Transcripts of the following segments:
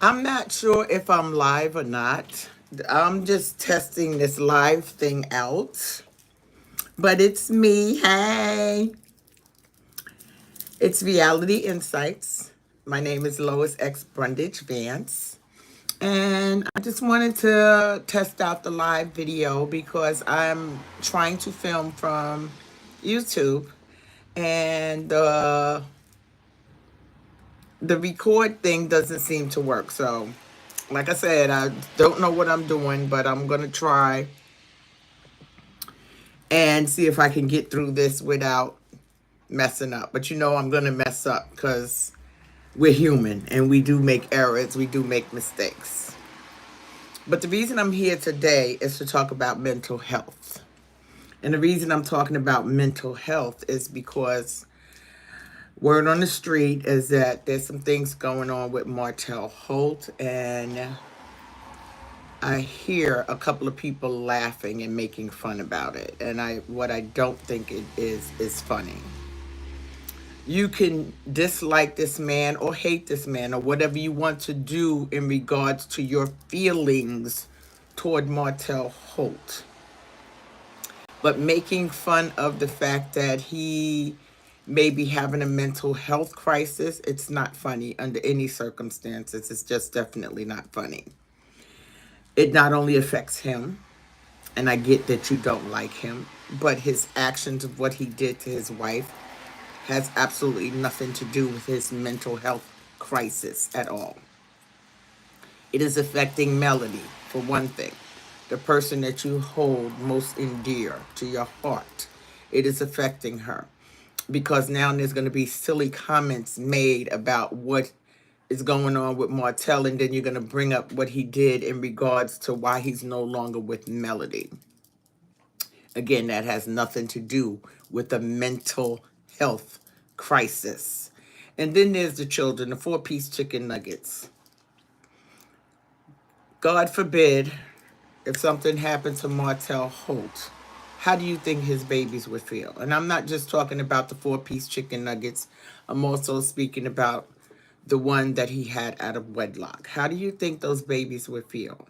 I'm not sure if I'm live or not. I'm just testing this live thing out. But it's me. Hey. It's Reality Insights. My name is Lois X. Brundage Vance. And I just wanted to test out the live video because I'm trying to film from YouTube. And the record thing doesn't seem to work. So, like I said, I don't know what I'm doing, but I'm going to try and see if I can get through this without messing up. But you know I'm going to mess up because we're human and we do make errors. We do make mistakes. But the reason I'm here today is to talk about mental health. And the reason I'm talking about mental health is because word on the street is that there's some things going on with Martell Holt, and I hear a couple of people laughing and making fun about it. And what I don't think it is funny. You can dislike this man or hate this man or whatever you want to do in regards to your feelings toward Martell Holt. But making fun of the fact that he may be having a mental health crisis, it's not funny under any circumstances. It's just definitely not funny. It not only affects him, and I get that you don't like him, but his actions of what he did to his wife has absolutely nothing to do with his mental health crisis at all. It is affecting Melody, for one thing, the person that you hold most endear to your heart. It is affecting her because now there's going to be silly comments made about what is going on with Martell, and then you're going to bring up what he did in regards to why he's no longer with Melody. Again, that has nothing to do with the mental health crisis. And then there's the children, the four-piece chicken nuggets. God forbid, if something happened to Martell Holt, how do you think his babies would feel? And I'm not just talking about the four-piece chicken nuggets. I'm also speaking about the one that he had out of wedlock. How do you think those babies would feel?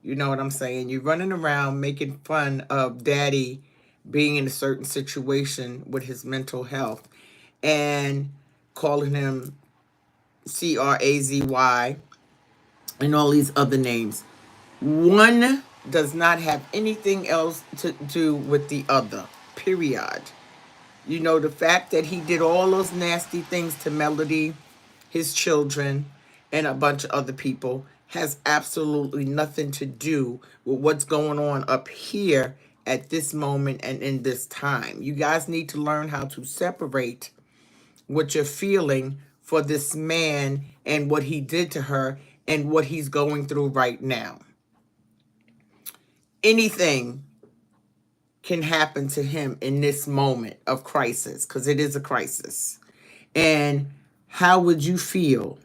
You know what I'm saying? You're running around making fun of daddy being in a certain situation with his mental health and calling him Crazy and all these other names. One does not have anything else to do with the other, period. You know, the fact that he did all those nasty things to Melody, his children, and a bunch of other people has absolutely nothing to do with what's going on up here at this moment and in this time. You guys need to learn how to separate what you're feeling for this man and what he did to her and what he's going through right now. Anything can happen to him in this moment of crisis, because it is a crisis. And how would you feel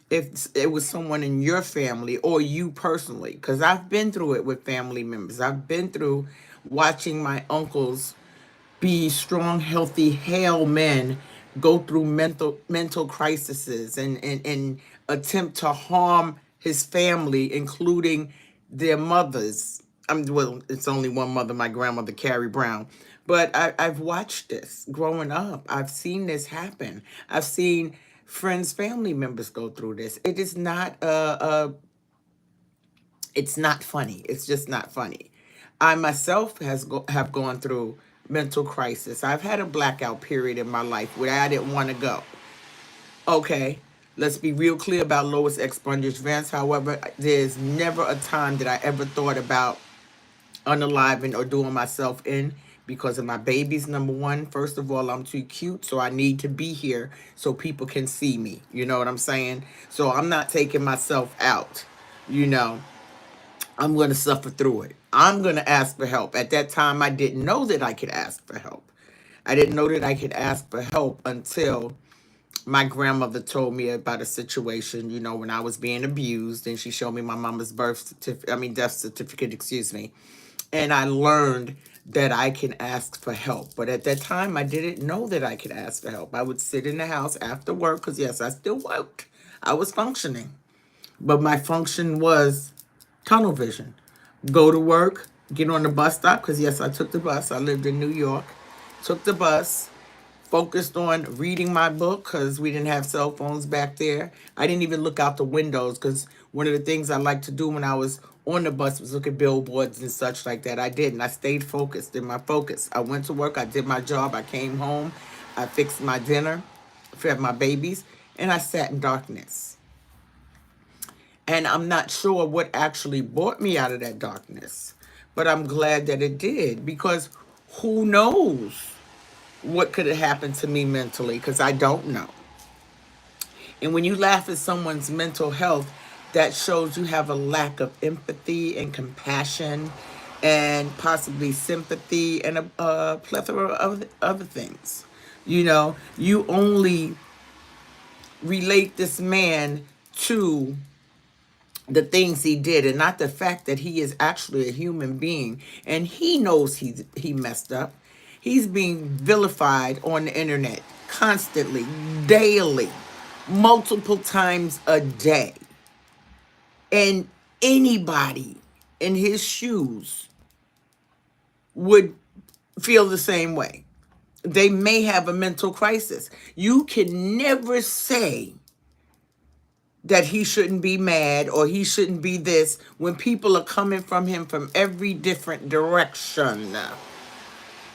if it was someone in your family or you personally? Because I've been through it with family members. I've been through watching my uncles be strong, healthy, hale men go through mental crises and attempt to harm his family, including their mothers. Well, it's only one mother, my grandmother, Carrie Brown. But I've watched this growing up. I've seen this happen. I've seen friends, family members go through this. It is not it's not funny. It's just not funny. I myself have gone through mental crisis. I've had a blackout period in my life where I didn't want to go. Okay, let's be real clear about Lois X. Brundage Vance. However, there's never a time that I ever thought about unaliving or doing myself in because of my babies. Number one, first of all, I'm too cute, so I need to be here so people can see me. You know what I'm saying? So I'm not taking myself out, you know. I'm going to suffer through it. I'm going to ask for help. At that time, I didn't know that I could ask for help. I didn't know that I could ask for help until my grandmother told me about a situation, you know, when I was being abused, and she showed me my mama's death certificate, excuse me. And I learned that I can ask for help. But at that time, I didn't know that I could ask for help. I would sit in the house after work, because yes, I still worked. I was functioning. But my function was tunnel vision. Go to work, get on the bus stop, because yes, I took the bus. I lived in New York. Took the bus, focused on reading my book because we didn't have cell phones back there. I didn't even look out the windows because one of the things I liked to do when I was on the bus was look at billboards and such like that. I didn't. I stayed focused in my focus. I went to work. I did my job. I came home. I fixed my dinner, fed my babies, and I sat in darkness. And I'm not sure what actually brought me out of that darkness, but I'm glad that it did, because who knows what could have happened to me mentally, because I don't know. And when you laugh at someone's mental health, that shows you have a lack of empathy and compassion and possibly sympathy and a plethora of other things. You know, you only relate this man to the things he did and not the fact that he is actually a human being, and he knows he messed up. He's being vilified on the internet constantly, daily, multiple times a day, and anybody in his shoes would feel the same way. They may have a mental crisis. You can never say that he shouldn't be mad or he shouldn't be this when people are coming from him from every different direction.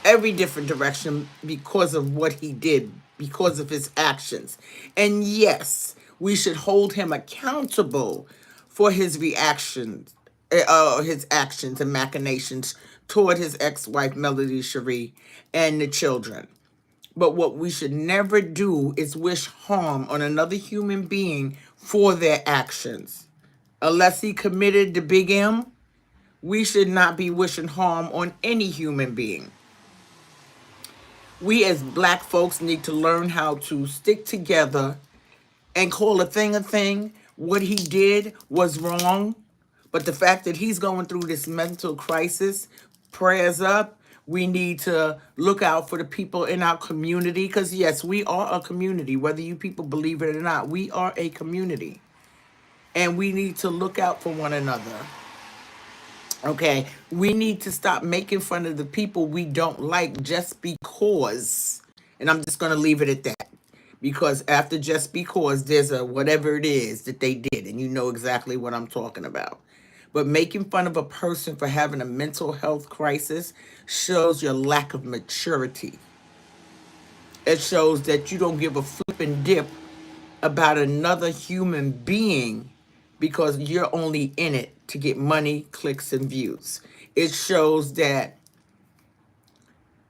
Every different direction because of what he did, because of his actions. And yes, we should hold him accountable for his reactions, his actions and machinations toward his ex-wife, Melody Shari, and the children. But what we should never do is wish harm on another human being for their actions. Unless he committed the big M, we should not be wishing harm on any human being. We as black folks need to learn how to stick together and call a thing. What he did was wrong, but the fact that he's going through this mental crisis, prayers up. We need to look out for the people in our community, because yes, we are a community. Whether you people believe it or not, we are a community. And we need to look out for one another. Okay, we need to stop making fun of the people we don't like just because. And I'm just going to leave it at that. Because after just because, there's a whatever it is that they did. And you know exactly what I'm talking about. But making fun of a person for having a mental health crisis shows your lack of maturity. It shows that you don't give a flipping dip about another human being because you're only in it to get money, clicks, and views. It shows that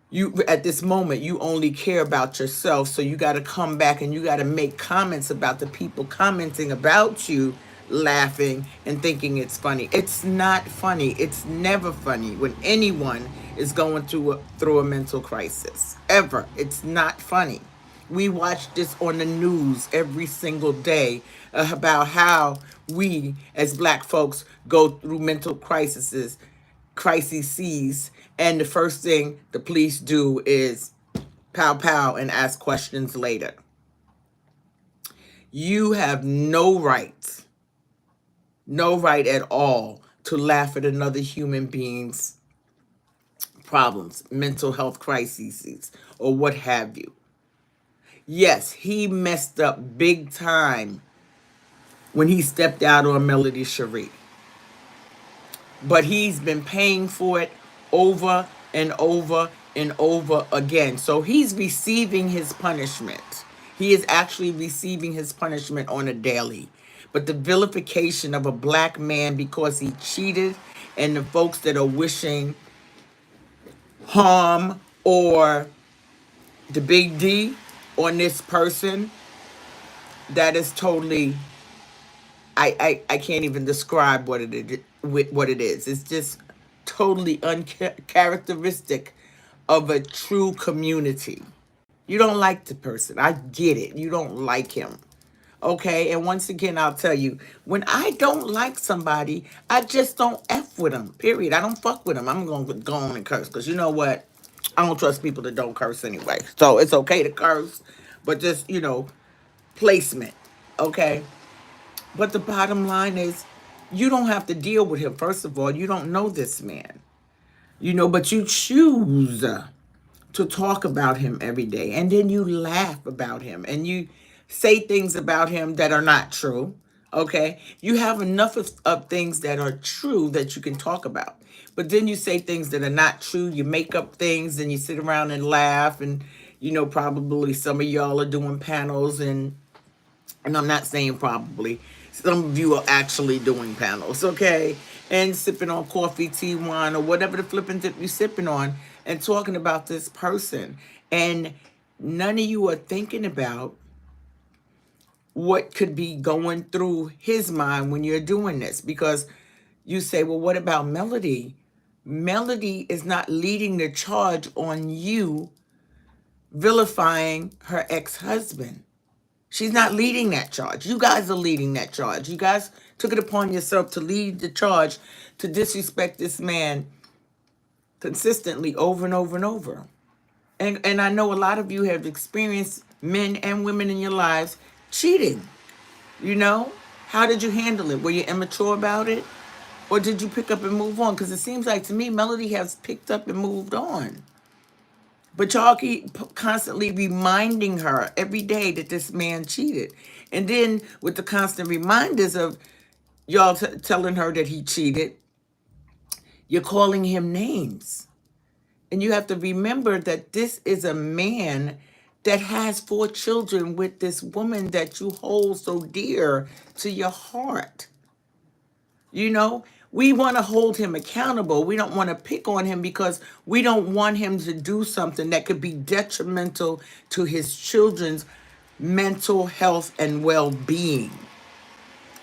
you, at this moment, you only care about yourself. So you got to come back and you got to make comments about the people commenting about you, laughing and thinking it's funny. It's not funny. It's never funny when anyone is going through a mental crisis. Ever. It's not funny. We watch this on the news every single day about how we as black folks go through mental crises, and the first thing the police do is pow pow and ask questions later. You have no right at all to laugh at another human being's problems, mental health crises, or what have you. Yes, he messed up big time when he stepped out on Melody Shari. But he's been paying for it over and over and over again. So he's receiving his punishment. He is actually receiving his punishment on a daily. But the vilification of a black man because he cheated, and the folks that are wishing harm or the big D on this person, that is totally, I can't even describe what it is. It's just totally uncharacteristic of a true community. You don't like the person. I get it. You don't like him. Okay, and once again, I'll tell you, when I don't like somebody, I just don't F with them, period. I don't fuck with them. I'm going to go on and curse, because you know what? I don't trust people that don't curse anyway. So it's okay to curse, but just, placement, okay? But the bottom line is, you don't have to deal with him. First of all, you don't know this man, but you choose to talk about him every day. And then you laugh about him and you say things about him that are not true. Okay. You have enough of things that are true that you can talk about. But then you say things that are not true. You make up things and you sit around and laugh. And, probably some of y'all are doing panels and I'm not saying probably. Some of you are actually doing panels, okay? And sipping on coffee, tea, wine, or whatever the flipping dip you're sipping on and talking about this person. And none of you are thinking about what could be going through his mind when you're doing this. Because you say, well, what about Melody? Melody is not leading the charge on you vilifying her ex-husband. She's not leading that charge. You guys are leading that charge. You guys took it upon yourself to lead the charge to disrespect this man consistently over and over and over. And I know a lot of you have experienced men and women in your lives cheating. How did you handle it? Were you immature about it? Or did you pick up and move on? Because it seems like to me, Melody has picked up and moved on. But y'all keep constantly reminding her every day that this man cheated. And then with the constant reminders of y'all telling her that he cheated, you're calling him names. And you have to remember that this is a man that has 4 children with this woman that you hold so dear to your heart. We want to hold him accountable. We don't want to pick on him because we don't want him to do something that could be detrimental to his children's mental health and well-being.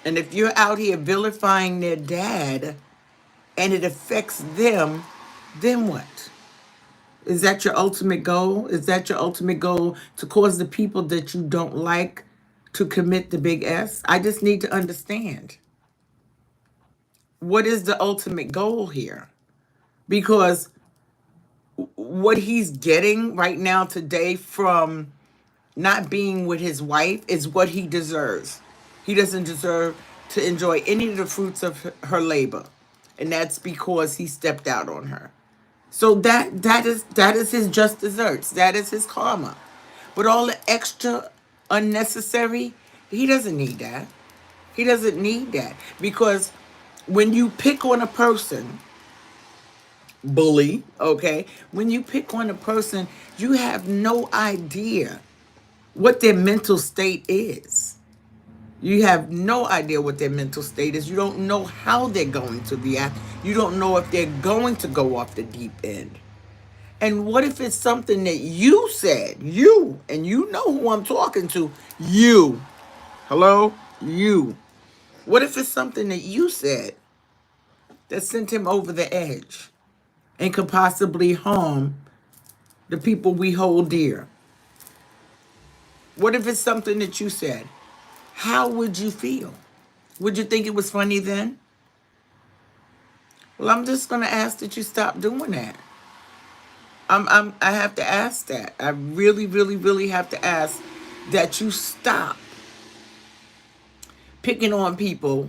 And if you're out here vilifying their dad and it affects them, then what? Is that your ultimate goal? Is that your ultimate goal, to cause the people that you don't like to commit the big S? I just need to understand. What is the ultimate goal here? Because what he's getting right now today from not being with his wife is what he deserves. He doesn't deserve to enjoy any of the fruits of her labor. And that's because he stepped out on her. So that is his just desserts. That is his karma. But all the extra unnecessary, he doesn't need that. He doesn't need that. Because when you pick on a person, bully, okay? When you pick on a person, you have no idea what their mental state is. You have no idea what their mental state is. You don't know how they're going to react. You don't know if they're going to go off the deep end. And what if it's something that you said, and you know who I'm talking to, you. Hello? You. What if it's something that you said that sent him over the edge and could possibly harm the people we hold dear? What if it's something that you said? How would you feel? Would you think it was funny then? Well, I'm just going to ask that you stop doing that. I have to ask that. I really, really, really have to ask that you stop picking on people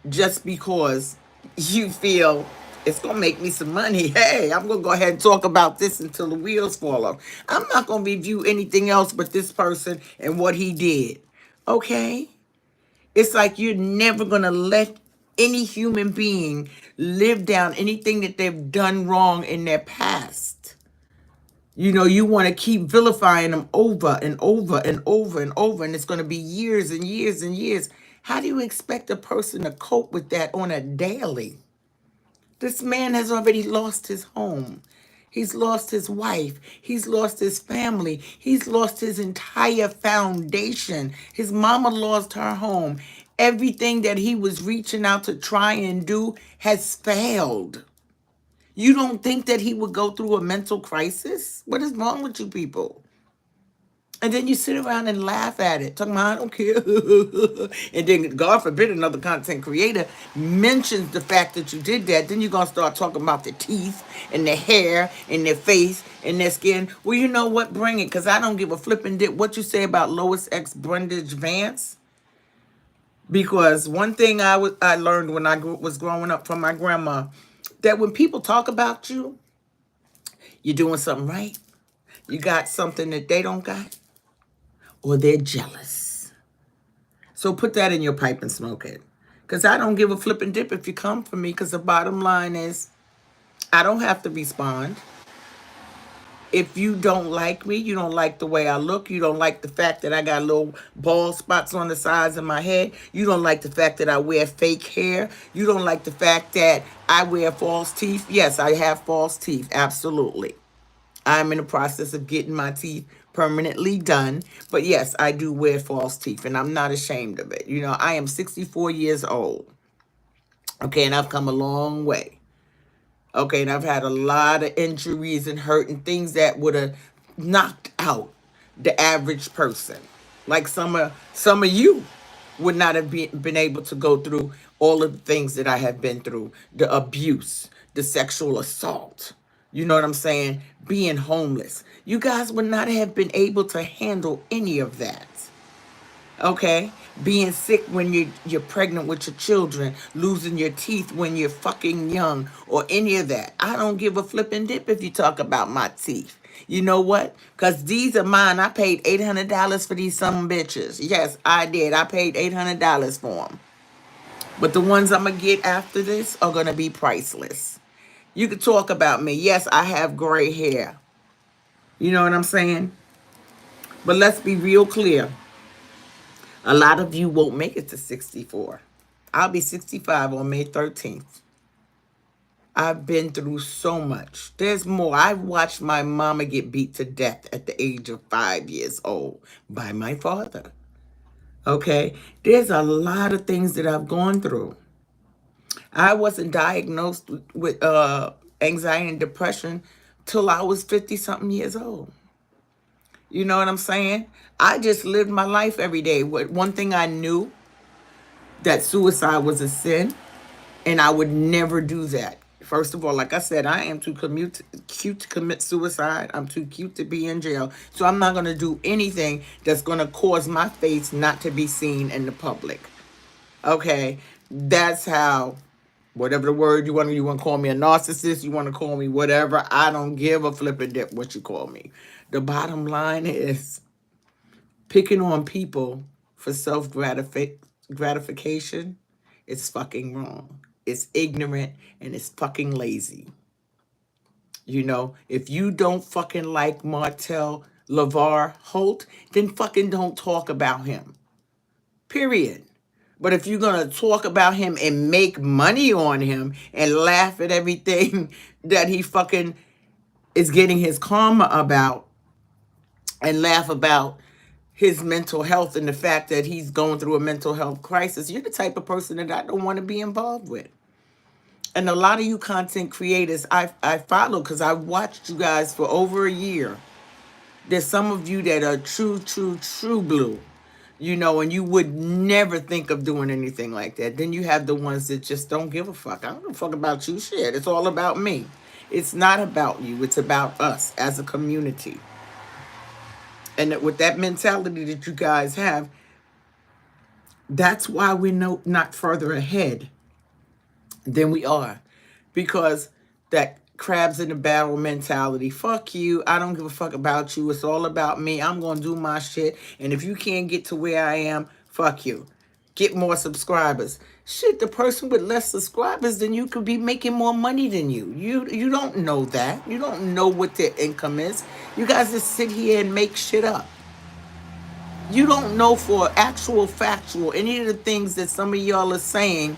just because you feel it's going to make me some money. Hey, I'm going to go ahead and talk about this until the wheels fall off. I'm not going to review anything else but this person and what he did. Okay? It's like you're never going to let any human being live down anything that they've done wrong in their past. You want to keep vilifying them over and over and over and over, and it's going to be years and years and years. How do you expect a person to cope with that on a daily? This man has already lost his home. He's lost his wife. He's lost his family. He's lost his entire foundation. His mama lost her home. Everything that he was reaching out to try and do has failed. You don't think that he would go through a mental crisis? What is wrong with you people? And then you sit around and laugh at it, talking about, I don't care. And then, God forbid, another content creator mentions the fact that you did that. Then you're going to start talking about the teeth and the hair and their face and their skin. Well, you know what? Bring it, because I don't give a flipping dip what you say about Lois X. Brundage Vance. Because one thing I learned when was growing up from my grandma, that when people talk about you, you're doing something right, you got something that they don't got, or they're jealous. So put that in your pipe and smoke it. Because I don't give a flip and dip if you come for me, because the bottom line is, I don't have to respond. If you don't like me, you don't like the way I look, you don't like the fact that I got little bald spots on the sides of my head, you don't like the fact that I wear fake hair, you don't like the fact that I wear false teeth. Yes, I have false teeth, absolutely. I'm in the process of getting my teeth permanently done. But yes, I do wear false teeth, and I'm not ashamed of it. You know, I am 64 years old. Okay, and I've come a long way. Okay, and I've had a lot of injuries and hurt and things that would have knocked out the average person. Like some of you would not have been able to go through all of the things that I have been through. The abuse, the sexual assault. You know what I'm saying? Being homeless. You guys would not have been able to handle any of that. Okay, being sick when you're pregnant with your children, losing your teeth when you're fucking young, or any of that. I don't give a flipping dip if you talk about my teeth. You know what? Because these are mine. I paid $800 for these some bitches. Yes, I did. I paid $800 for them. But the ones I'm going to get after this are going to be priceless. You could talk about me. Yes, I have gray hair. You know what I'm saying? But let's be real clear. A lot of you won't make it to 64. I'll be 65 on May 13th. I've been through so much. There's more. I've watched my mama get beat to death at the age of 5 years old by my father. Okay? There's a lot of things that I've gone through. I wasn't diagnosed with anxiety and depression till I was 50-something years old. You know what I'm saying? I just lived my life every day. One thing I knew, that suicide was a sin, and I would never do that. First of all, like I said, I am too cute to commit suicide. I'm too cute to be in jail. So I'm not going to do anything that's going to cause my face not to be seen in the public. Okay? That's how, whatever the word you want to call me a narcissist, you want to call me whatever, I don't give a flipping dip what you call me. The bottom line is, picking on people for gratification is fucking wrong. It's ignorant and it's fucking lazy. You know, if you don't fucking like Martell Holt, then fucking don't talk about him. Period. But if you're going to talk about him and make money on him and laugh at everything that he fucking is getting his karma about, and laugh about his mental health and the fact that he's going through a mental health crisis, you're the type of person that I don't want to be involved with. And a lot of you content creators I follow, because I watched you guys for over a year. There's some of you that are true blue, you know, and you would never think of doing anything like that. Then you have the ones that just don't give a fuck. I don't give a fuck about you, shit. It's all about me. It's not about you. It's about us as a community. And with that mentality that you guys have, that's why we're not further ahead than we are. Because that crabs in the barrel mentality, fuck you, I don't give a fuck about you, it's all about me, I'm going to do my shit, and if you can't get to where I am, fuck you. Get more subscribers. Shit, the person with less subscribers than you could be making more money than you. You don't know that. You don't know what their income is. You guys just sit here and make shit up. You don't know for actual factual any of the things that some of y'all are saying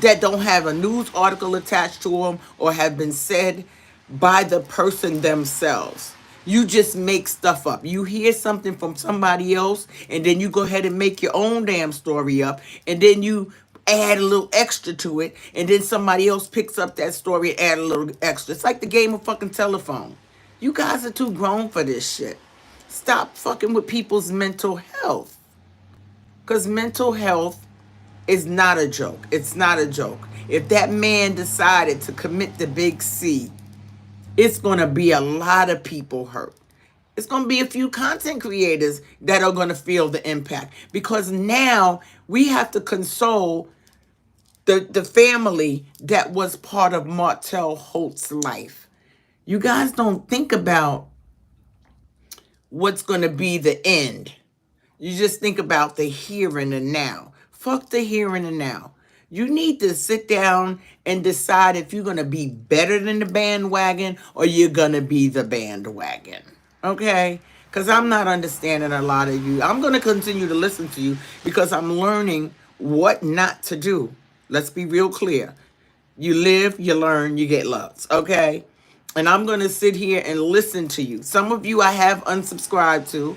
that don't have a news article attached to them or have been said by the person themselves. You just make stuff up. You hear something from somebody else, and then you go ahead and make your own damn story up, and then you add a little extra to it, and then somebody else picks up that story and add a little extra. It's like the game of fucking telephone. You guys are too grown for this shit. Stop fucking with people's mental health. Because mental health is not a joke. It's not a joke. If that man decided to commit the big C, it's going to be a lot of people hurt. It's going to be a few content creators that are going to feel the impact, because now we have to console the family that was part of Martell Holt's life. You guys don't think about what's going to be the end. You just think about the here and the now. Fuck the here and the now. You need to sit down and decide if you're going to be better than the bandwagon or you're going to be the bandwagon. Okay? Because I'm not understanding a lot of you. I'm going to continue to listen to you because I'm learning what not to do. Let's be real clear. You live, you learn, you get loves. Okay? And I'm going to sit here and listen to you. Some of you I have unsubscribed to.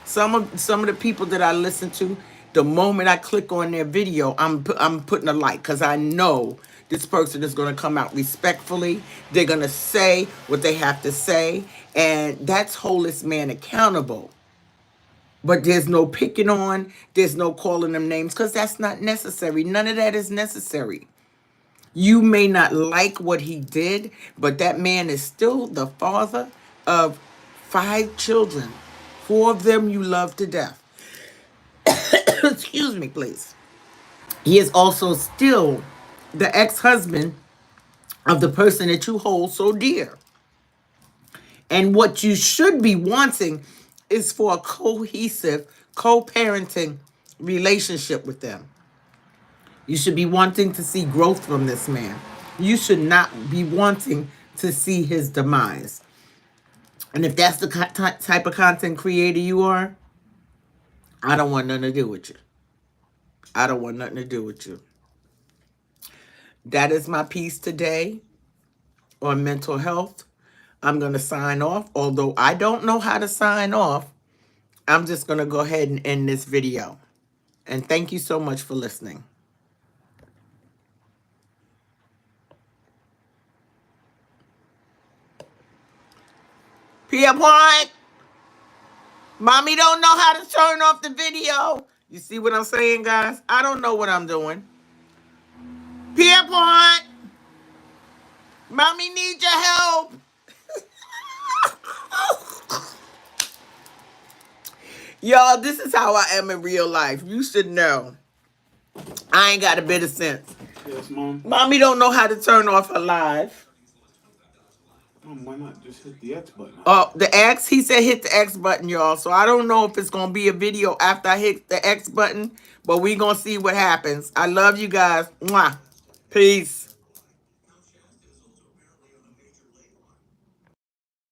Some of the people that I listen to, the moment I click on their video, I'm putting a like, because I know this person is going to come out respectfully. They're going to say what they have to say, and that's hold this man accountable. But there's no picking on, there's no calling them names, because that's not necessary. None of that is necessary. You may not like what he did, but that man is still the father of 5 children. 4 of them you love to death. Excuse me, please. He is also still the ex-husband of the person that you hold so dear. And what you should be wanting is for a cohesive, co-parenting relationship with them. You should be wanting to see growth from this man. You should not be wanting to see his demise. And if that's the type of content creator you are, I don't want nothing to do with you. I don't want nothing to do with you. That is my piece today on mental health. I'm going to sign off. Although I don't know how to sign off, I'm just going to go ahead and end this video. And thank you so much for listening. Pierre Point, mommy don't know how to turn off the video. You see what I'm saying, guys? I don't know what I'm doing. Pierre Point, mommy needs your help. Y'all, this is how I am in real life. You should know. I ain't got a bit of sense. Yes, Mom. Mommy don't know how to turn off her live. Mom, why not just hit the X button? Oh, the X? He said hit the X button, y'all. So I don't know if it's going to be a video after I hit the X button, but we going to see what happens. I love you guys. Mwah. Peace.